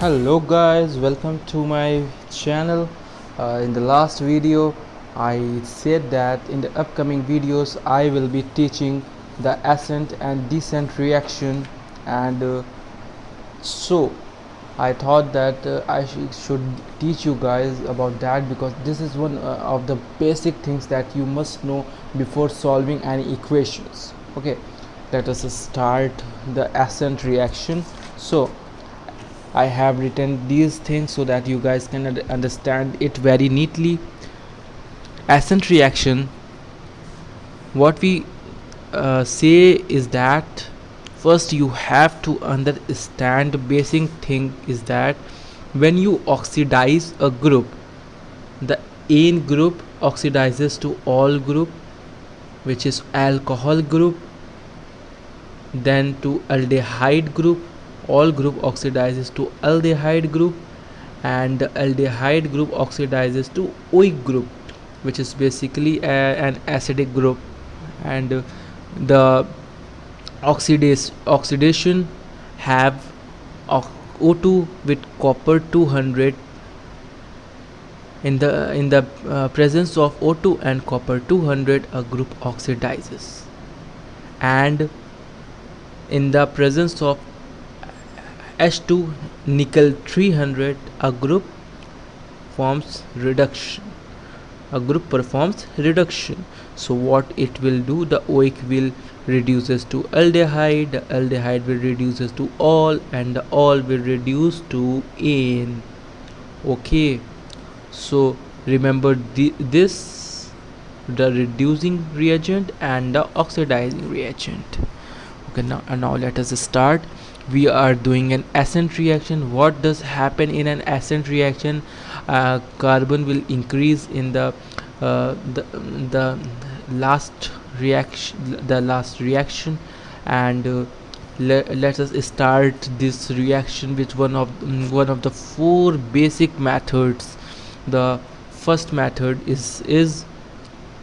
Hello guys, welcome to my channel. In the last video I said that in the upcoming videos I will be teaching the ascent and descent reaction, and so I thought that I should teach you guys about that, because this is one of the basic things that you must know before solving any equations. Okay, let us start the ascent reaction. So I have written these things so that you guys can understand it very neatly. Ascent reaction, what we say is that first you have to understand basic thing is that when you oxidize a group, the ane group oxidizes to all group, which is alcohol group, then to aldehyde group, all group oxidizes to aldehyde group, and the aldehyde group oxidizes to OIC group, which is basically an acidic group. And the oxidation have O2 with copper 200. In the presence of O2 and copper 200, a group oxidizes, and in the presence of H2 nickel 300, a group performs reduction. So what it will do, the OIC will reduces to aldehyde, the aldehyde will reduces to all, and the all will reduce to ane. Okay, so remember this, the reducing reagent and the oxidizing reagent. Okay, now let us start. We are doing an ascent reaction. What does happen in an ascent reaction? Carbon will increase in the last reaction, and let us start this reaction with one of the four basic methods. The first method is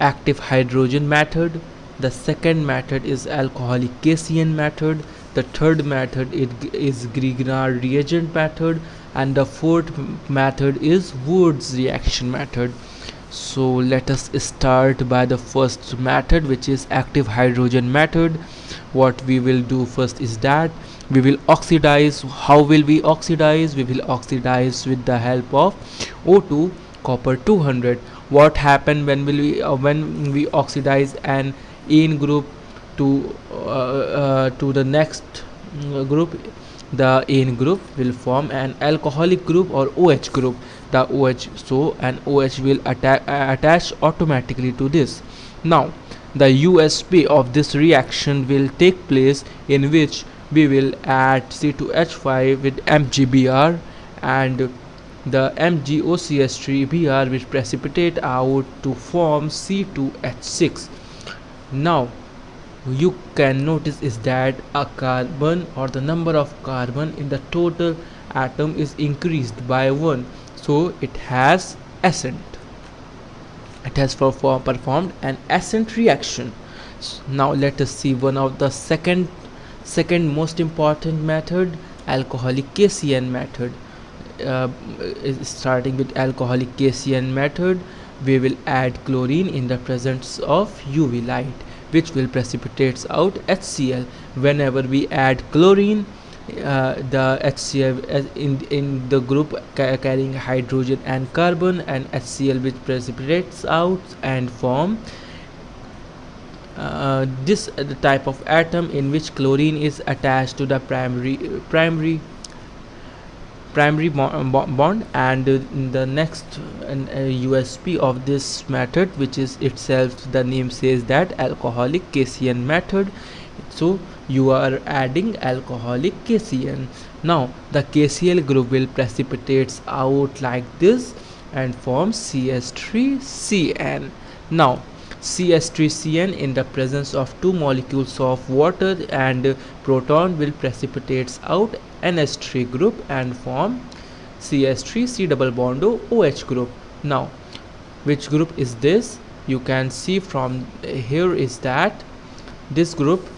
active hydrogen method. The second method is alcoholic cation method. The third method is Grignard reagent method, and the fourth method is Wurtz reaction method. So let us start by the first method, which is active hydrogen method. What we will do first is that we will oxidize. How will we oxidize? We will oxidize with the help of O2 copper 200. What happened when we oxidize an ane group to the next group? The ane group will form an alcoholic group or OH group. The OH, so an OH will attach automatically to this. Now the USP of this reaction will take place, in which we will add C2H5 with MgBr, and the MgOCH3Br will precipitate out to form C2H6. Now you can notice is that a carbon, or the number of carbon in the total atom, is increased by 1, so it has ascent. It has performed an ascent reaction. Now let us see one of the second most important method, alcoholic cation method. Starting with alcoholic cation method, we will add chlorine in the presence of UV light, which will precipitate out HCl. Whenever we add chlorine, the HCl in the group carrying hydrogen and carbon, and HCl which precipitates out and form this type of atom in which chlorine is attached to the primary bond. And the next USP of this method, which is itself, the name says that alcoholic cation method, so you are adding alcoholic cation. Now the KCl group will precipitate out like this and form CH3CN. Now CH3CN in the presence of two molecules of water and proton will precipitate out NH3 group and form CH3 C double bond OH group. Now which group is this? You can see from here is that this group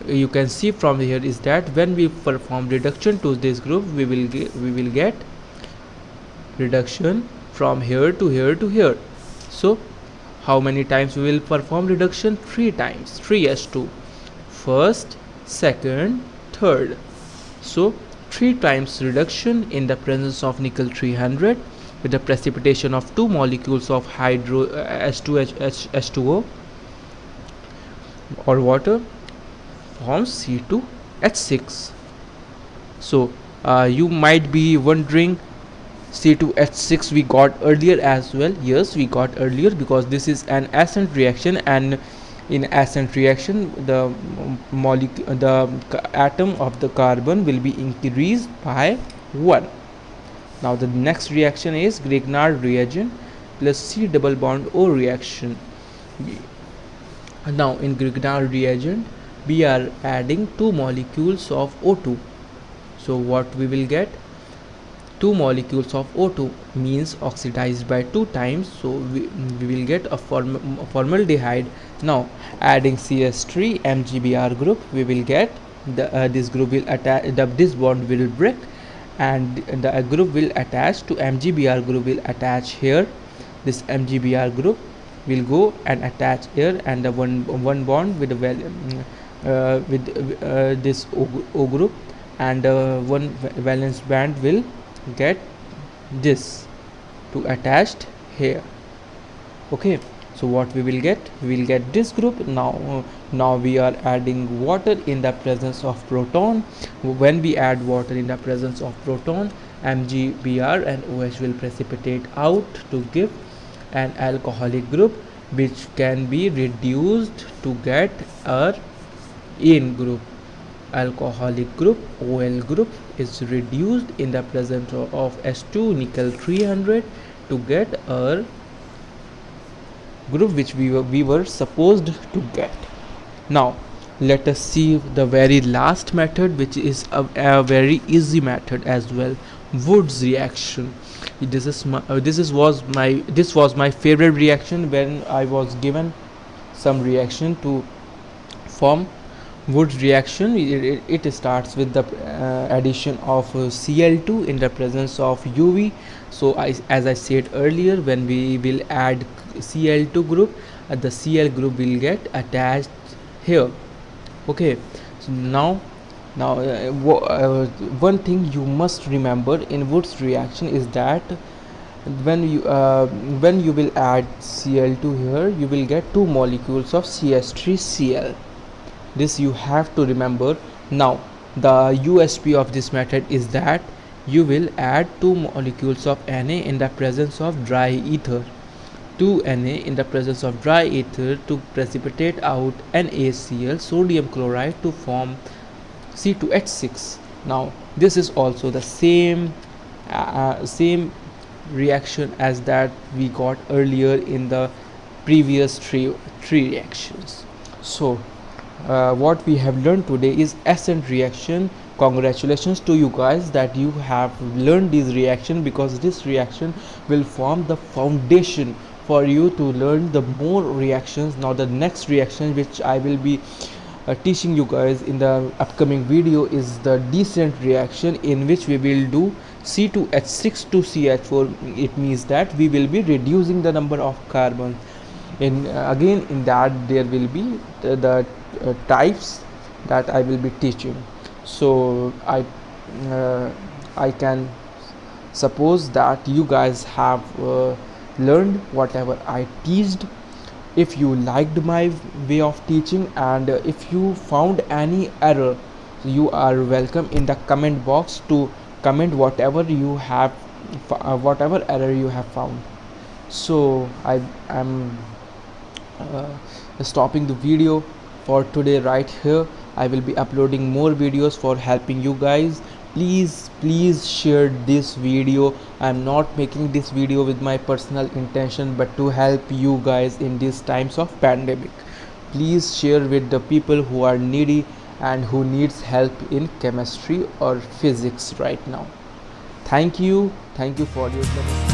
you can see from here is that when we perform reduction to this group, we will get reduction from here to here to here. So how many times we will perform reduction? 3 times, 3s2, first, second, third. So 3 times reduction in the presence of nickel 300 with the precipitation of 2 molecules of hydro H2O or water forms C2H6. So you might be wondering, C2H6 we got earlier as well. Yes, we got earlier because this is an Ascent reaction, and in Ascent reaction the atom of the carbon will be increased by 1. Now the next reaction is Grignard reagent plus C double bond O reaction. Now in Grignard reagent we are adding 2 molecules of O2. So what we will get? 2 molecules of O2 means oxidized by 2 times, so we will get a formaldehyde. Now adding CS3 MgBr group, we will get this group will attach, this bond will break, and the group will attach to MgBr group will attach here. This MgBr group will go and attach here, and the one bond with this O group, and one valence band will get this to attached here. Okay, so what we will get? We will get this group. Now we are adding water in the presence of proton. When we add water in the presence of proton, MgBr and OH will precipitate out to give an alcoholic group, which can be reduced to get a ene group. Alcoholic group, OL group, is reduced in the presence of H2 nickel 300 to get a group which we were supposed to get. Now let us see the very last method, which is a very easy method as well, Wood's reaction. This was my favorite reaction when I was given some reaction to form Wood's reaction. It starts with the addition of Cl2 in the presence of UV. So as I said earlier, when we will add Cl2 group, the Cl group will get attached here. Okay, so now one thing you must remember in Wood's reaction is that when you will add Cl2 here, you will get 2 molecules of CS3Cl. This you have to remember. Now the USP of this method is that you will add 2 molecules of Na in the presence of dry ether, 2 Na in the presence of dry ether to precipitate out NaCl, sodium chloride, to form C2H6. Now this is also the same reaction as that we got earlier in the previous three reactions. So what we have learned today is Ascent reaction. Congratulations to you guys that you have learned this reaction, because this reaction will form the foundation for you to learn the more reactions. Now the next reaction which I will be teaching you guys in the upcoming video is the Descent reaction, in which we will do C2H6 to CH4. It means that we will be reducing the number of carbon. Again in that there will be the types that I will be teaching. So I can suppose that you guys have learned whatever I teached. If you liked my way of teaching, and if you found any error, you are welcome in the comment box to comment whatever you have, whatever error you have found. So I am stopping the video for today right here. I will be uploading more videos for helping you guys. Please share this video. I am not making this video with my personal intention, but to help you guys in these times of pandemic. Please share with the people who are needy and who needs help in chemistry or physics right now. Thank you for your attention.